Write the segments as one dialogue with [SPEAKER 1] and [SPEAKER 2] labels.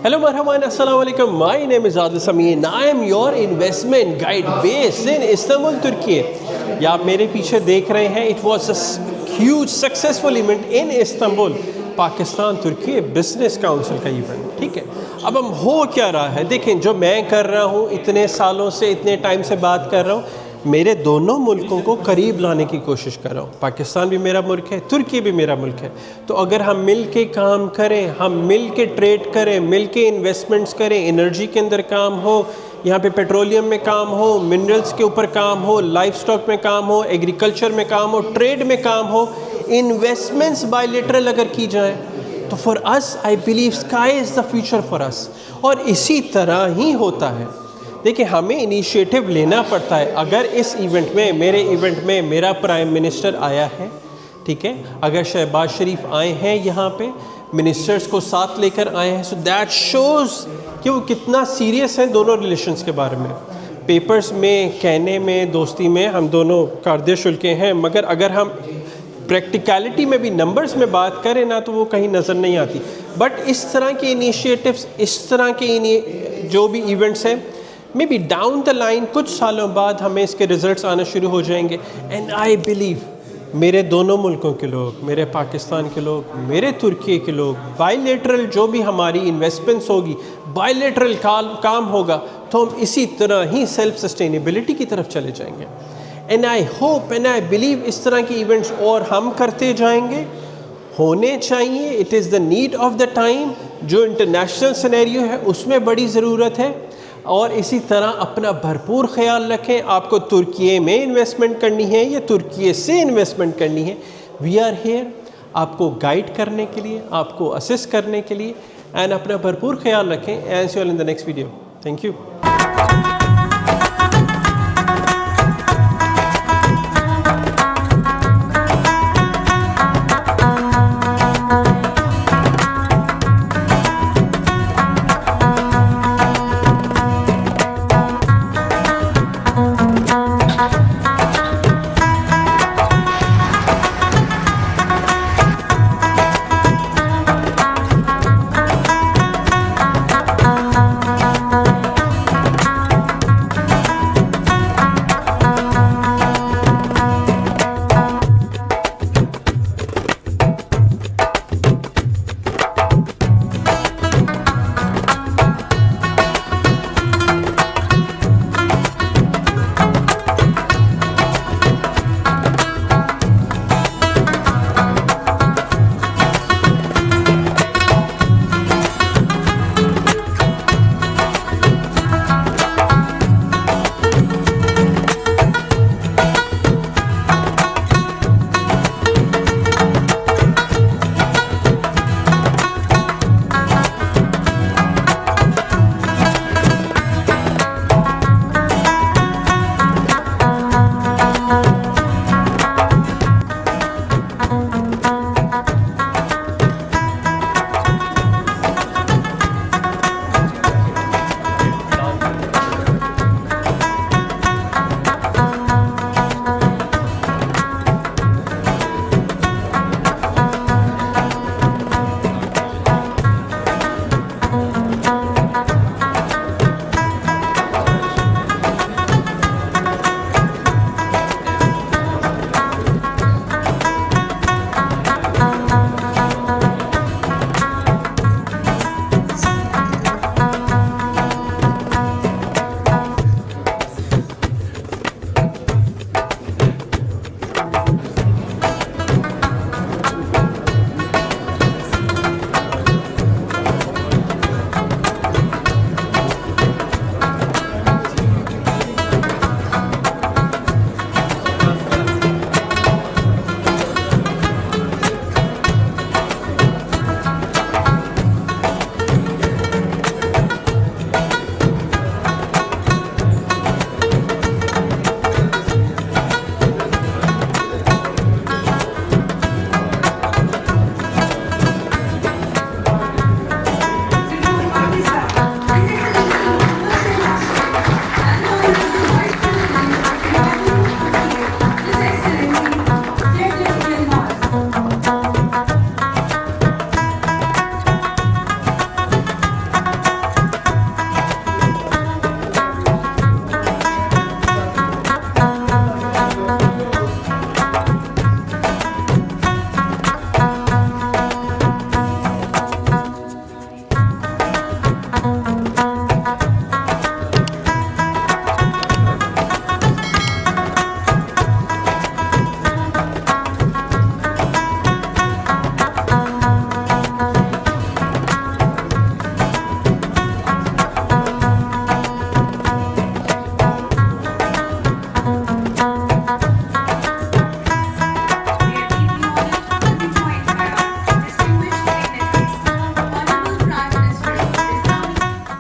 [SPEAKER 1] Hello, marhaban, assalamu alaikum. My name is Adil Samin. I am your investment guide based in Istanbul, Turkey. یہ آپ میرے پیچھے دیکھ رہے ہیں. It was a huge successful event in Istanbul. Pakistan ترکی business council کا event. ٹھیک ہے, اب ہم ہو کیا رہا ہے دیکھیں, جو میں کر رہا ہوں اتنے سالوں سے, اتنے ٹائم سے بات کر رہا ہوں, میرے دونوں ملکوں کو قریب لانے کی کوشش کر رہا ہوں. پاکستان بھی میرا ملک ہے, ترکی بھی میرا ملک ہے. تو اگر ہم مل کے کام کریں, ہم مل کے ٹریڈ کریں, مل کے انویسٹمنٹس کریں, انرجی کے اندر کام ہو, یہاں پہ پیٹرولیم میں کام ہو, منرلز کے اوپر کام ہو, لائف سٹاک میں کام ہو, ایگریکلچر میں کام ہو, ٹریڈ میں کام ہو, انویسٹمنٹس بائیلیٹرل اگر کی جائیں, تو for us I believe sky is the future for اس. اور اسی طرح ہی ہوتا ہے. دیکھیں, ہمیں انیشیٹو لینا پڑتا ہے. اگر اس ایونٹ میں, میرے ایونٹ میں میرا پرائم منسٹر آیا ہے, ٹھیک ہے, اگر شہباز شریف آئے ہیں یہاں پہ, منسٹرز کو ساتھ لے کر آئے ہیں, سو دیٹ شوز کہ وہ کتنا سیریس ہیں دونوں ریلیشنز کے بارے میں. پیپرز میں, کہنے میں, دوستی میں ہم دونوں کاردے شلکے ہیں, مگر اگر ہم پریکٹیکلٹی میں بھی نمبرز میں بات کریں نا تو وہ کہیں نظر نہیں آتی. بٹ اس طرح کے انیشیٹوز, اس طرح کے جو بھی ایونٹس ہیں, may be down the line کچھ سالوں بعد ہمیں اس کے ریزلٹس آنا شروع ہو جائیں گے. اینڈ آئی بلیو میرے دونوں ملکوں کے لوگ, میرے پاکستان کے لوگ, میرے ترکی کے لوگ, بائیلیٹرل جو بھی ہماری انویسٹمنٹس ہوگی, بائیلیٹرل کام ہوگا, تو ہم اسی طرح ہی سیلف سسٹینیبلٹی کی طرف چلے جائیں گے. And I hope and I believe اس طرح کی ایونٹس اور ہم کرتے جائیں گے, ہونے چاہیے. It is the need of the time. جو انٹرنیشنل سینیریو ہے اس میں بڑی ضرورت ہے. اور اسی طرح اپنا بھرپور خیال رکھیں. آپ کو ترکی میں انویسٹمنٹ کرنی ہے یا ترکی سے انویسٹمنٹ کرنی ہے, وی آر ہیئر آپ کو گائیڈ کرنے کے لیے, آپ کو اسسٹ کرنے کے لیے. اینڈ اپنا بھرپور خیال رکھیں. And see you in the next video. Thank you.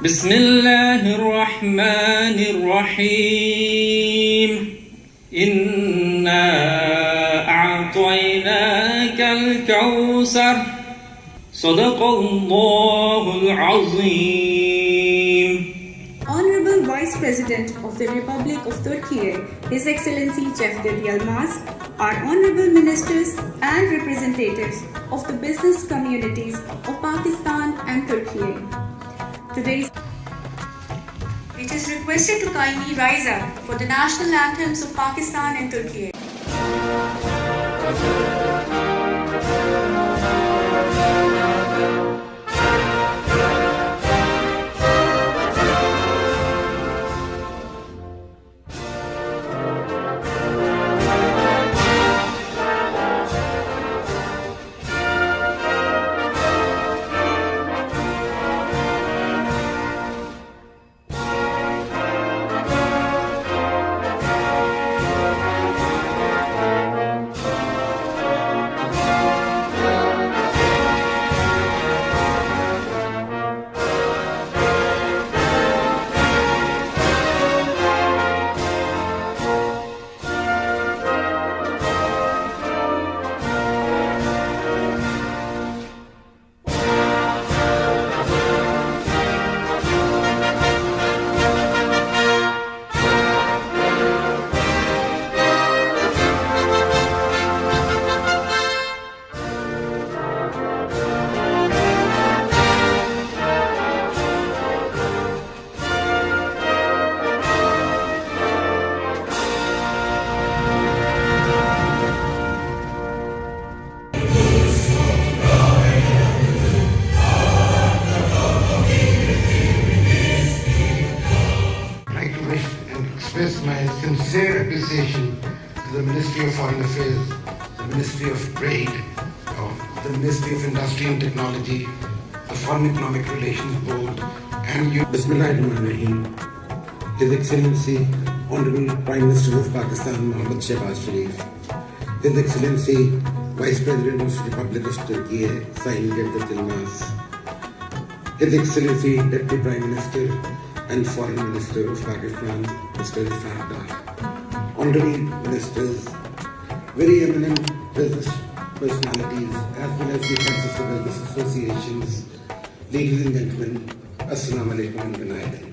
[SPEAKER 2] بسم الله الرحمن الرحيم إنا أعطيناك الكوثر صدق الله العظيم.
[SPEAKER 3] Honorable Vice President of the Republic of Turkey, His Excellency Cevdet Yılmaz, our honorable ministers and representatives of the business communities of Pakistan and Turkey. Today, it is requested to kindly rise up for the national anthems of Pakistan and Turkey.
[SPEAKER 4] Express my sincere appreciation to the Ministry of Foreign Affairs, the Ministry of Trade, the Ministry of Industry and Technology, the Foreign Economic Relations Board, and you.
[SPEAKER 5] Bismillahirrahmanirrahim. His Excellency, Honorable Prime Minister of Pakistan, Mohammad Shehbaz Sharif, His Excellency, Vice President of the Republic of Turkey, Sayın Cevdet Yılmaz, His Excellency, Deputy Prime Minister and Foreign Minister of Pakistan, Mr. Irfan Dar, Honorable Ministers, very eminent business personalities, as well as the heads of the business associations, ladies and gentlemen, Assalamu alaikum and Binaidan.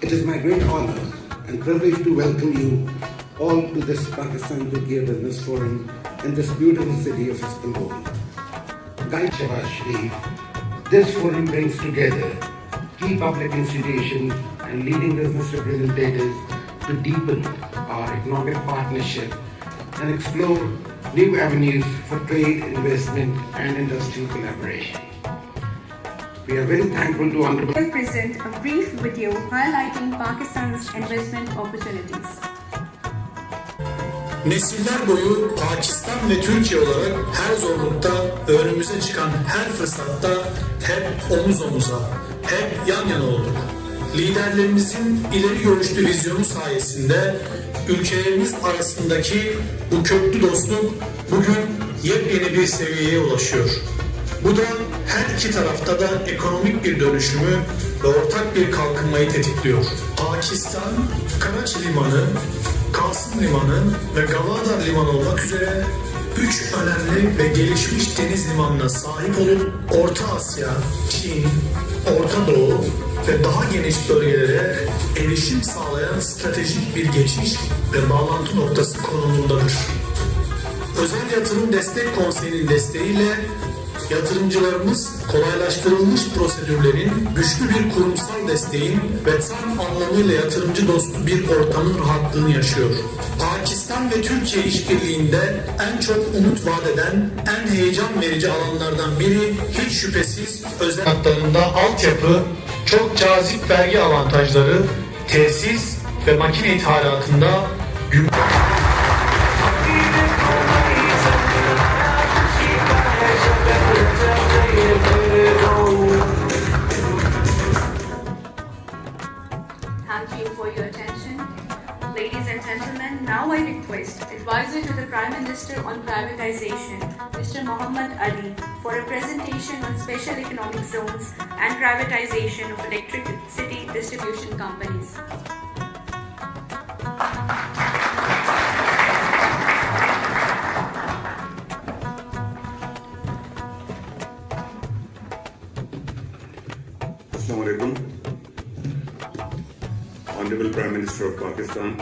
[SPEAKER 5] It is my great honor and privilege to welcome you all to this Pakistan-Turkey Business Forum in this beautiful city of Istanbul. Guide Shehbaz Sharif, this forum brings together key public institutions and leading business representatives to deepen our economic partnership and explore new avenues for trade, investment and industrial collaboration. We are very thankful to Honorable.
[SPEAKER 3] We'll present a brief video highlighting Pakistan's investment opportunities.
[SPEAKER 6] Nesiller boyu Pakistan ve Türkiye olarak her zorlukta, önümüze çıkan her fırsatta hep omuz omuza, hep yan yana olduk. Liderlerimizin ileri görüşlü vizyonu sayesinde ülkelerimiz arasındaki bu köklü dostluk bugün yepyeni bir seviyeye ulaşıyor. Bu da her iki tarafta da ekonomik bir dönüşümü ve ortak bir kalkınmayı tetikliyor. Pakistan, Karachi Limanı, Kasım Limanı ve Gwadar Limanı olmak üzere 3 önemli ve gelişmiş deniz limanına sahip olup Orta Asya, Çin, Orta Doğu ve daha geniş bölgelere erişim sağlayan stratejik bir geçiş ve bağlantı noktası konumundadır. Özel Yatırım Destek Konseyi'nin desteğiyle yatırımcılarımız kolaylaştırılmış prosedürlerin, güçlü bir kurumsal desteğin ve tam anlamıyla yatırımcı dostu bir ortamın rahatlığını yaşıyor. Pakistan ve Türkiye işbirliğinde en çok umut vaat eden, en heyecan verici alanlardan biri hiç şüphesiz özel hatlarında altyapı, çok cazip vergi avantajları, tesis ve makine ithalatında
[SPEAKER 3] Thank you for your attention. Ladies and gentlemen, now I request Advisor to the Prime Minister on Privatization, Mr. Mr. Muhammad Ali for a presentation on special economic zones and privatization of electricity distribution companies.
[SPEAKER 7] Assalamu alaikum. Honorable Prime Minister of Pakistan,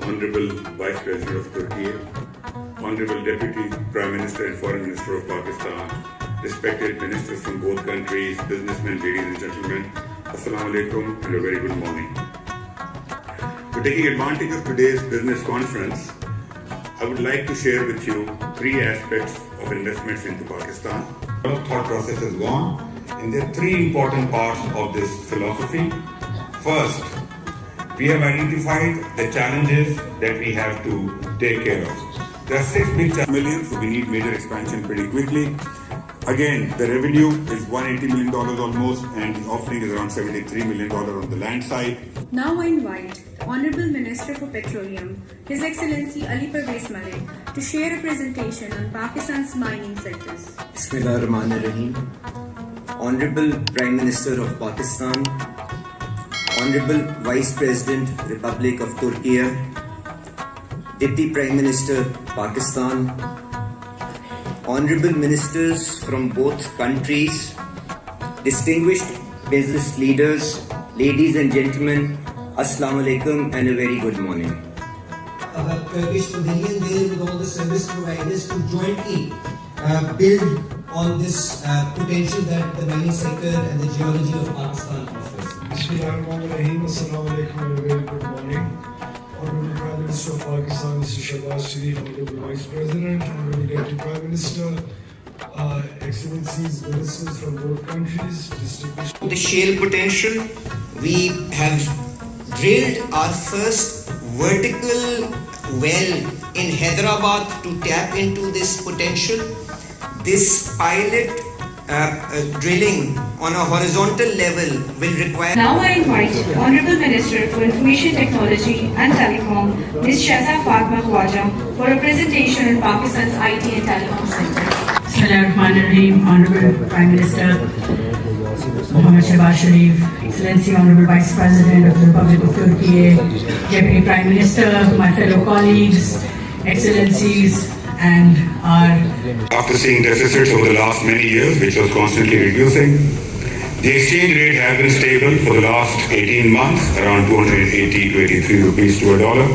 [SPEAKER 7] Honorable Vice President of Turkey, Honorable Deputy Prime Minister and Foreign Minister of Pakistan, respected ministers from both countries, businessmen, ladies and gentlemen, Assalamu alaikum and a very good morning. So taking advantage of today's business conference, I would like to share with you three aspects of investments into Pakistan. A lot of thought process has gone, and there are three important parts of this philosophy. First, we have identified the challenges that we have to take care of. There are 6 big million, so we need major expansion pretty quickly. Again, the revenue is $180 million almost, and the offering is around $73 million on the land side.
[SPEAKER 3] Now I invite the Honorable Minister for Petroleum, His Excellency Ali Parvez Malik, to share a presentation on Pakistan's mining sectors.
[SPEAKER 8] Bismillahirrahmanirrahim. Honorable Prime Minister of Pakistan, Honorable Vice President, Republic of Turkey, Deputy Prime Minister, Pakistan, Honorable Ministers from both countries, distinguished business leaders, ladies and gentlemen, Assalamu alaikum and a very good morning.
[SPEAKER 9] Turkish Pavilion there with all the service providers to jointly build on this potential that the mining sector and the geology of Pakistan offers.
[SPEAKER 10] Bismillahirrahmanirrahim. Assalamu alaikum and a very good morning. Honorable Prime Minister of Pakistan, Mr. Shehbaz Sharif, Honorable Vice President, Honorable Deputy Prime Minister, Excellencies, ministers from both countries, distinguished.
[SPEAKER 11] The shale potential, we have drilled our first vertical well in Hyderabad to tap into this potential. This pilot drilling on a horizontal level will require.
[SPEAKER 3] Now I invite the Honorable Minister for Information Technology and Telecom, Ms. Shahza Fatma Khwaja, for a presentation on Pakistan's IT and telecom sector.
[SPEAKER 12] Bismillahirrahmanirrahim. Honorable Prime Minister Mohammad Shehbaz Sharif, Excellency Honorable Vice President of the Republic of Turkey, Deputy Prime Minister, my fellow colleagues, Excellencies, and our...
[SPEAKER 7] After seeing deficits over the last many years, which was constantly reducing, the exchange rate has been stable for the last 18 months, around 280 to 83 rupees to a dollar.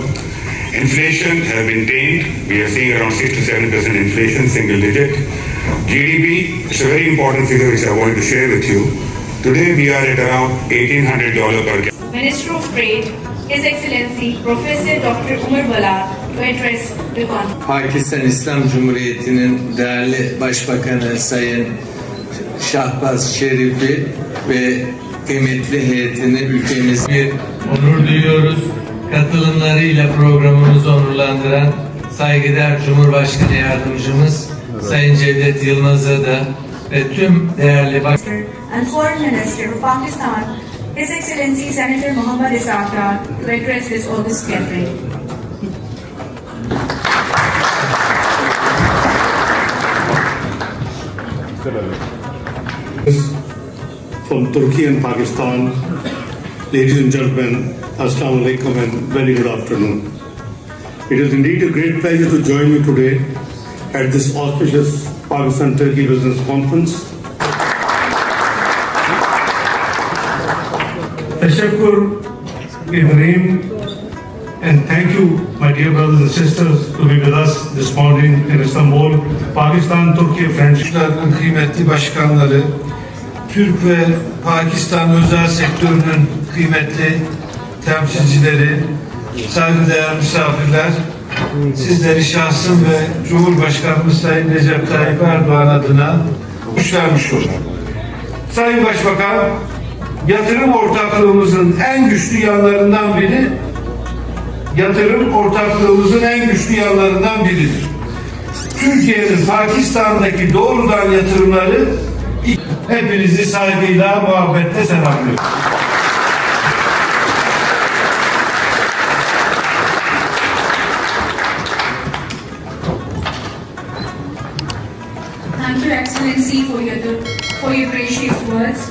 [SPEAKER 7] Inflation has been tamed. We are seeing around 6 to 7% inflation, single digit. GDP, it's a very important figure which I wanted to share with you. Today we are at around $1,800 per capita.
[SPEAKER 3] Minister of Trade, His Excellency Professor Dr. Umar Balad, to address the conference.
[SPEAKER 13] Pakistan İslam Cumhuriyeti'nin değerli Başbakanı Sayın Shehbaz Sharif'i ve kıymetli heyetini ülkemiz bir onur duyuyoruz. Katılımlarıyla programımızı onurlandıran saygıdeğer Cumhurbaşkanı Yardımcımız Sayın Cevdet Yılmaz'a da ve tüm değerli
[SPEAKER 3] and Foreign Minister of Pakistan, His Excellency Senator Muhammad Ishaq Dar, to address this august gathering.
[SPEAKER 10] From Turkey and Pakistan, ladies and gentlemen, Assalamu alaikum and very good afternoon. It is indeed a great pleasure to join you today at this auspicious Pakistan-Turkey Business Conference. Tashakkur, Ibrahim, and thank you, my dear brothers and sisters, to be with us this morning in Istanbul, Pakistan-Turkey Friendship.
[SPEAKER 13] Kıymetli başkanları, Türk ve Pakistan özel sektörünün kıymetli temsilcileri, saygıdeğer misafirler, sizleri şahsım ve Cumhurbaşkanımız Sayın Recep Tayyip Erdoğan adına hoş vermiş olduk. Sayın Başbakan, yatırım ortaklığımızın en güçlü yanlarından biri, biridir. Türkiye'nin Pakistan'daki doğrudan yatırımları hepinizi saygıyla, muhabbetle selamlıyorum.
[SPEAKER 3] thank you, Excellency, for your gracious words.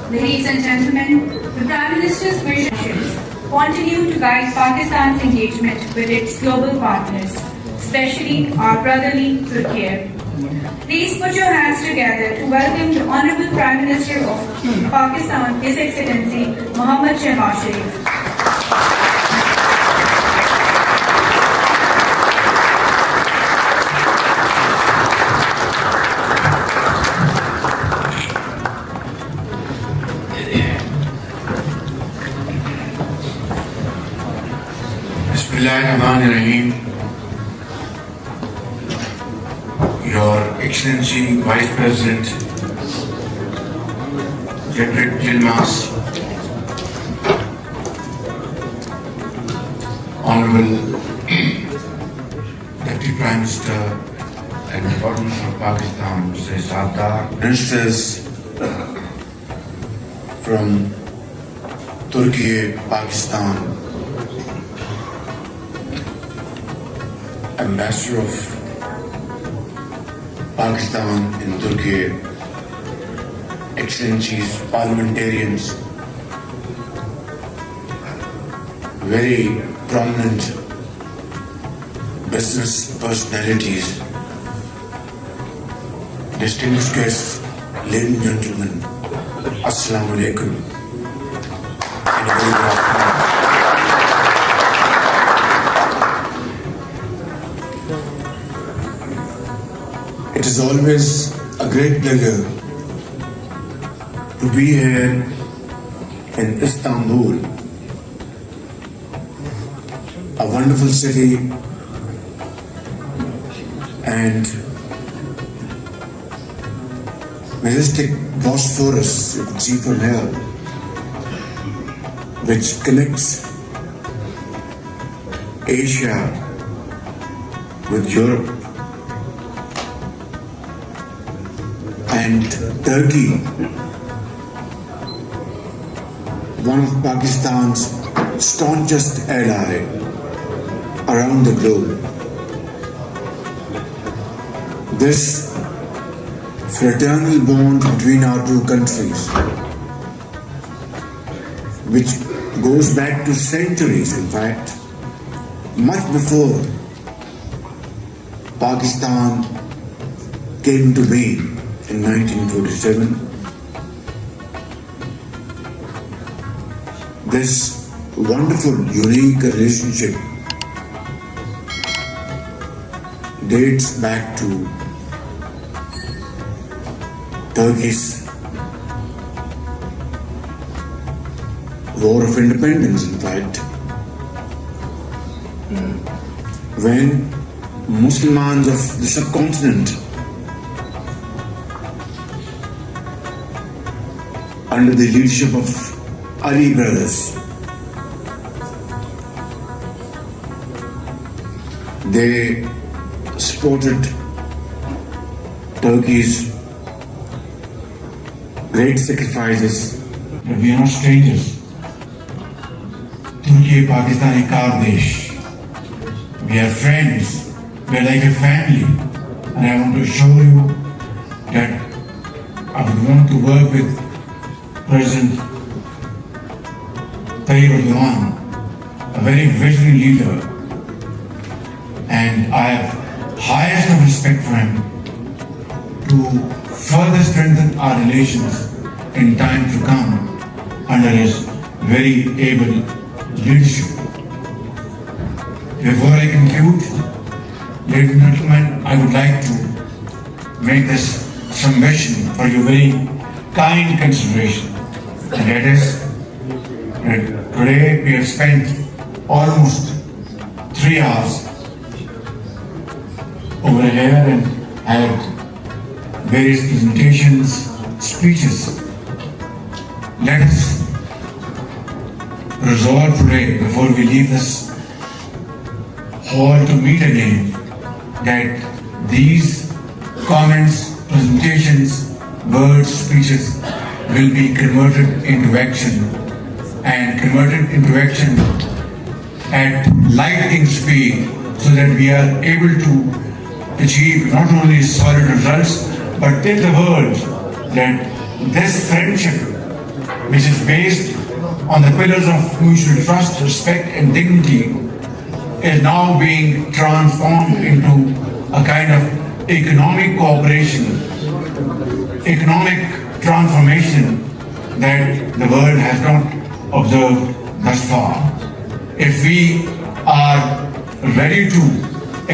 [SPEAKER 3] Ladies and gentlemen, the Prime Minister's visions continue to guide Pakistan's engagement with its global partners, especially our brotherly Turkey. Please put your hands together to welcome the Honorable Prime Minister of Pakistan, His Excellency Mohammad Shehbaz Sharif.
[SPEAKER 14] Bismillahirrahmanirrahim. Your Excellency Vice President Jeffrey Yilmaz, Honorable Deputy Prime Minister and the Foreign Minister of Pakistan, Mr. Sardar, ministers from Turkey, Pakistan, Ambassador of Pakistan in Turkey, Excellencies, parliamentarians, very prominent business personalities, distinguished guests, ladies and gentlemen, Assalamu alaikum, and a very good afternoon. It is always a great pleasure to be here in Istanbul, a wonderful city and majestic Bosphorus, you can see from here, which connects Asia with Europe and Turkey, one of Pakistan's staunchest ally around the globe. This fraternal bond between our two countries, which goes back to centuries, in fact, much before Pakistan came to being in 1947, this wonderful, unique relationship dates back to Turkey's War of Independence, in fact, when Muslims of the subcontinent, under the leadership of Ali brothers, they supported Turkey's great sacrifices. But we are not strangers. Turkey, Pakistan, ek aur desh. We are friends. We are like a family. And I want to assure you that I would want to work with President Tayyip Erdogan, a very visionary leader, and I have highest of respect for him to further strengthen our relations in time to come under his very able leadership. Before I conclude, ladies and gentlemen, I would like to make this submission for your very kind consideration. And that is that today we have spent almost 3 hours over here and had various presentations, speeches. Let us resolve today, before we leave this hall to meet again, that these comments, presentations, words, speeches will be converted into action, and converted into action at lightning speed, so that we are able to achieve not only solid results but tell the world that this friendship, which is based on the pillars of mutual trust, respect and dignity, is now being transformed into a kind of economic cooperation, economic transformation that the world has not observed thus far. If we are ready to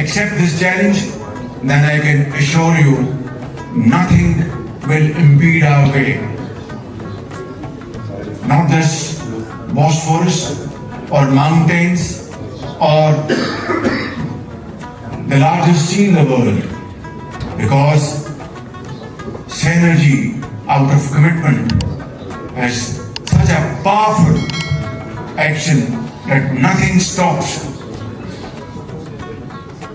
[SPEAKER 14] accept this challenge, then I can assure you nothing will impede our way. Not this Bosphorus or mountains or the largest sea in the world, because synergy out of commitment is such a powerful action that nothing stops.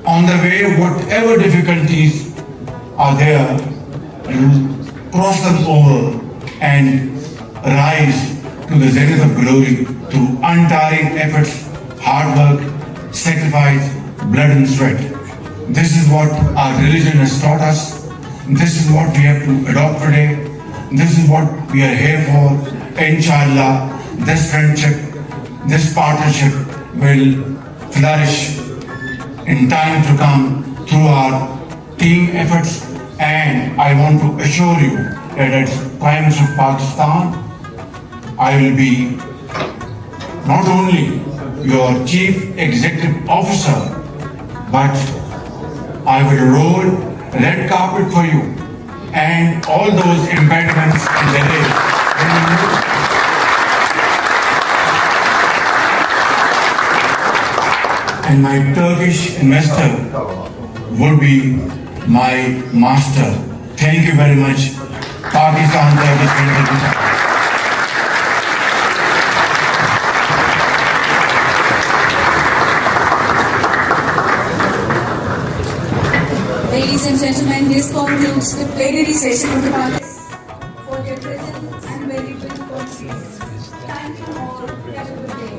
[SPEAKER 14] On the way, whatever difficulties are there, you cross them over and rise to the zenith of glory through untiring efforts, hard work, sacrifice, blood and sweat. This is what our religion has taught us. This is what we have to adopt today. This is what we are here for. Inshallah, this friendship, this partnership will flourish in time to come through our team efforts, and I want to assure you that as Prime Minister of Pakistan, I will be not only your Chief Executive Officer, but I will roll red carpet for you and all those impediments and delays. And my Turkish investor would be my master. Thank you very much. Pakistan Turkish Investor.
[SPEAKER 3] Ladies and gentlemen, this concludes the plenary session of the Congress for their presence and valuable contributions. Thank you all. Have a good day.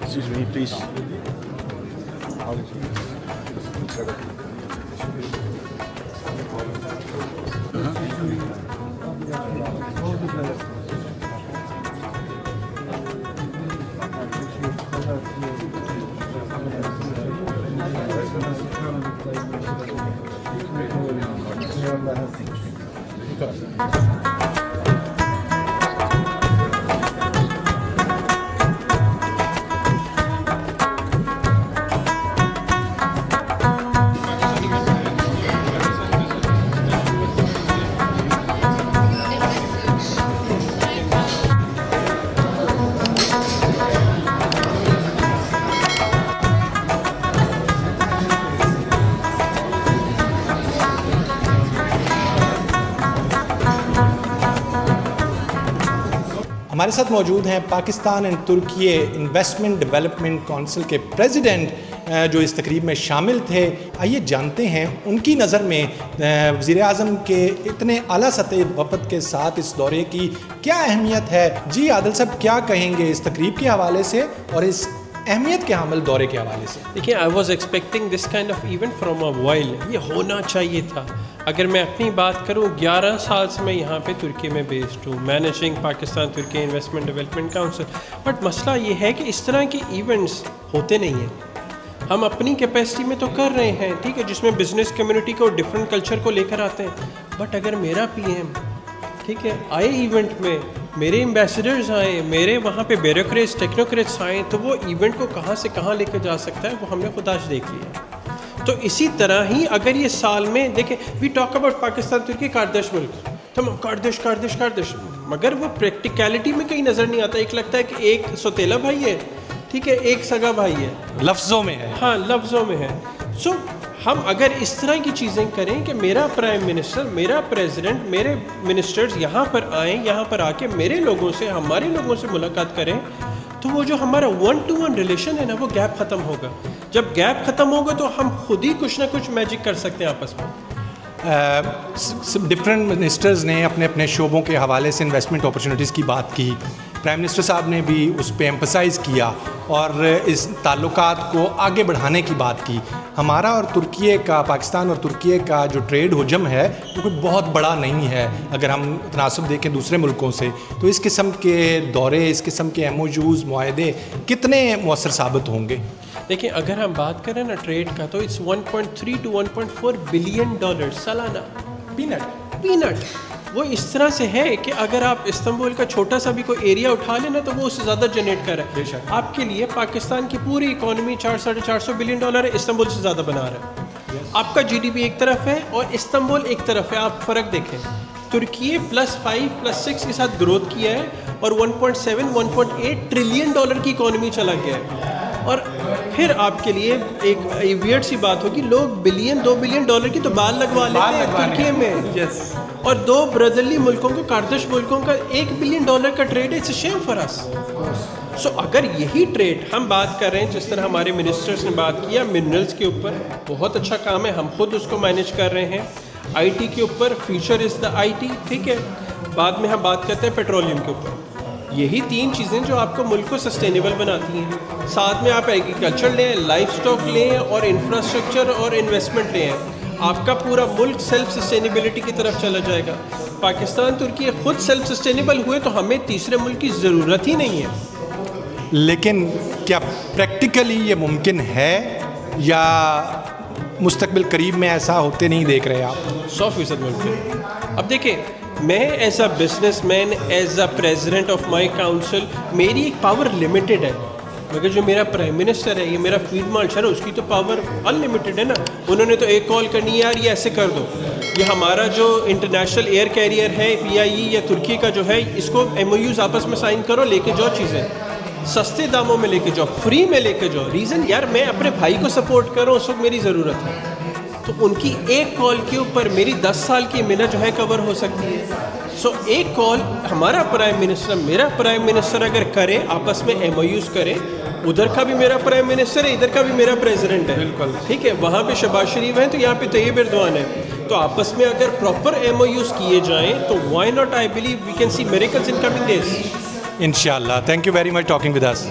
[SPEAKER 15] Excuse me, please.
[SPEAKER 16] ہمارے ساتھ موجود ہیں Pakistan and ترکی investment development council کے president جو اس تقریب میں شامل تھے. آئیے جانتے ہیں ان کی نظر میں وزیر اعظم کے اتنے اعلیٰ سطح وفد کے ساتھ اس دورے کی کیا اہمیت ہے. جی عادل صاحب کیا کہیں گے اس تقریب کے حوالے سے اور اس اہمیت کے حامل دورے کے حوالے سے؟
[SPEAKER 1] دیکھیے I was expecting this kind of event from a while. یہ ہونا چاہیے تھا. اگر میں اپنی بات کروں 11 سال سے میں یہاں پہ ترکی میں بیسڈ ہوں, مینیجنگ پاکستان ترکی انویسٹمنٹ ڈیولپمنٹ کاؤنسل. بٹ مسئلہ یہ ہے کہ اس طرح کے ایونٹس ہوتے نہیں ہیں. ہم اپنی کیپیسٹی میں تو کر رہے ہیں, ٹھیک ہے, جس میں بزنس کمیونٹی کو ڈفرینٹ کلچر کو لے کر آتے ہیں. بٹ اگر میرا پی ایم ٹھیک ہے آئے ایونٹ میں, میرے ایمبیسڈرز آئیں, میرے وہاں پہ بیوروکریٹس ٹیکنوکریٹس آئیں, تو وہ ایونٹ کو کہاں سے کہاں لے کے جا سکتا ہے وہ ہم نے خود آج دیکھ لیا. تو اسی طرح ہی اگر یہ سال میں دیکھیں وی ٹاک اباؤٹ پاکستان ترکی کاردش ملک, تمام کاردش, مگر وہ پریکٹیکلٹی میں کہیں نظر نہیں آتا. ایک لگتا ہے کہ ایک سوتیلا بھائی ہے, ٹھیک ہے, ایک سگا بھائی ہے,
[SPEAKER 16] لفظوں میں ہے,
[SPEAKER 1] ہاں لفظوں میں ہے. سو ہم اگر اس طرح کی چیزیں کریں کہ میرا پرائم منسٹر, میرا پریزیڈنٹ, میرے منسٹرز یہاں پر آئیں, یہاں پر آ کے میرے لوگوں سے, ہمارے لوگوں سے ملاقات کریں, تو وہ جو ہمارا 1-to-1 ریلیشن ہے نا وہ گیپ ختم ہوگا. جب گیپ ختم ہوگا تو ہم خود ہی کچھ نہ کچھ میجک کر سکتے ہیں آپس میں.
[SPEAKER 16] ڈفرینٹ منسٹرز نے اپنے اپنے شعبوں کے حوالے سے انویسٹمنٹ اپرچونیٹیز کی بات کی. پرائم منسٹر صاحب نے بھی اس پہ ایمفسائز کیا اور اس تعلقات کو آگے بڑھانے کی بات کی. ہمارا اور ترکیے کا، پاکستان اور ترکیے کا جو ٹریڈ حجم ہے وہ کوئی بہت بڑا نہیں ہے اگر ہم تناسب دیکھیں دوسرے ملکوں سے. تو اس قسم کے دورے، اس قسم کے ایم او یوز، معاہدے کتنے مؤثر ثابت ہوں گے؟
[SPEAKER 1] دیکھیں اگر ہم بات کریں نا ٹریڈ کا تو اٹس 1.3 to 1.4 بلین ڈالر سالانہ. پینٹ وہ اس طرح سے ہے کہ اگر آپ استنبول کا چھوٹا سا بھی کوئی ایریا اٹھا لیں نا تو وہ اس سے زیادہ جنریٹ کر رہا ہے. بے شک آپ کے لیے پاکستان کی پوری اکانومی 400-450 بلین ڈالر ہے، استنبول سے زیادہ بنا رہا ہے. آپ کا جی ڈی پی ایک طرف ہے اور استنبول ایک طرف ہے. آپ فرق دیکھیں، ترکیے +5 +6 کے ساتھ گروتھ کیا ہے اور 1.7-1.8 ٹریلین ڈالر کی اکانومی چلا گیا ہے. اور پھر آپ کے لیے ایک ویئرڈ سی بات ہوگی، لوگ $2 بلین کی تو بال لگوا لیتے ہیں ترکیے میں. اور 2 برادرلی ملکوں کو، کاردش ملکوں کا $1 بلین کا ٹریڈ ہے. اٹس اے شیم فار اس. سو اگر یہی ٹریڈ ہم بات کر رہے ہیں جس طرح ہمارے منسٹرز نے بات کیا، منرلز کے اوپر بہت اچھا کام ہے، ہم خود اس کو مینیج کر رہے ہیں. آئی ٹی کے اوپر، future is the I T, ٹھیک ہے. بعد میں ہم بات کرتے ہیں پیٹرولیم کے اوپر. یہی 3 چیزیں جو آپ کو ملک کو سسٹینیبل بناتی ہیں. ساتھ میں آپ ایگریکلچر لیں، لائف سٹاک لیں اور انفراسٹرکچر اور انویسٹمنٹ لیں. آپ کا پورا ملک سیلف سسٹینیبلٹی کی طرف چلا جائے گا. پاکستان ترکی خود سیلف سسٹینیبل ہوئے تو ہمیں تیسرے ملک کی ضرورت ہی نہیں ہے.
[SPEAKER 16] لیکن کیا پریکٹیکلی یہ ممکن ہے یا مستقبل قریب میں ایسا ہوتے نہیں دیکھ رہے آپ؟
[SPEAKER 1] 100% ممکن. اب دیکھیں، میں as a business man, as a president of my council, میری ایک پاور لمیٹڈ ہے. مگر جو میرا پرائم منسٹر ہے، یہ میرا فیلڈ مارشل ہے، اس کی تو پاور ان لمیٹڈ ہے نا. انہوں نے تو ایک کال کرنی ہے، یار یہ ایسے کر دو. یہ ہمارا جو انٹرنیشنل ایئر کیریئر ہے PIE یا ترکی کا جو ہے، اس کو MOUs آپس میں سائن کرو، لے کے جاؤ چیزیں سستے داموں میں لے کے جاؤ، فری میں لے کے جاؤ. ریزن یار میں اپنے بھائی کو سپورٹ کر رہا ہوں، اس وقت میری ضرورت ہے. تو ان کی ایک کال کے اوپر میری 10 سال کی محنت جو ہے کور ہو سکتی ہے. سو ایک کال ہمارا پرائم منسٹر، میرا پرائم منسٹر اگر کرے، آپس میں MOUs کرے، ادھر کا بھی میرا پرائم منسٹر ہے، ادھر کا بھی میرا پریزیڈنٹ ہے. بالکل ٹھیک ہے. وہاں پہ شہباز شریف ہیں تو یہاں پہ طیب ایردوان ہے. تو آپس میں اگر پراپر MOUs کیے جائیں تو why not, I believe we can see miracles in coming days.
[SPEAKER 16] انشاءاللہ. Thank you very much talking with us.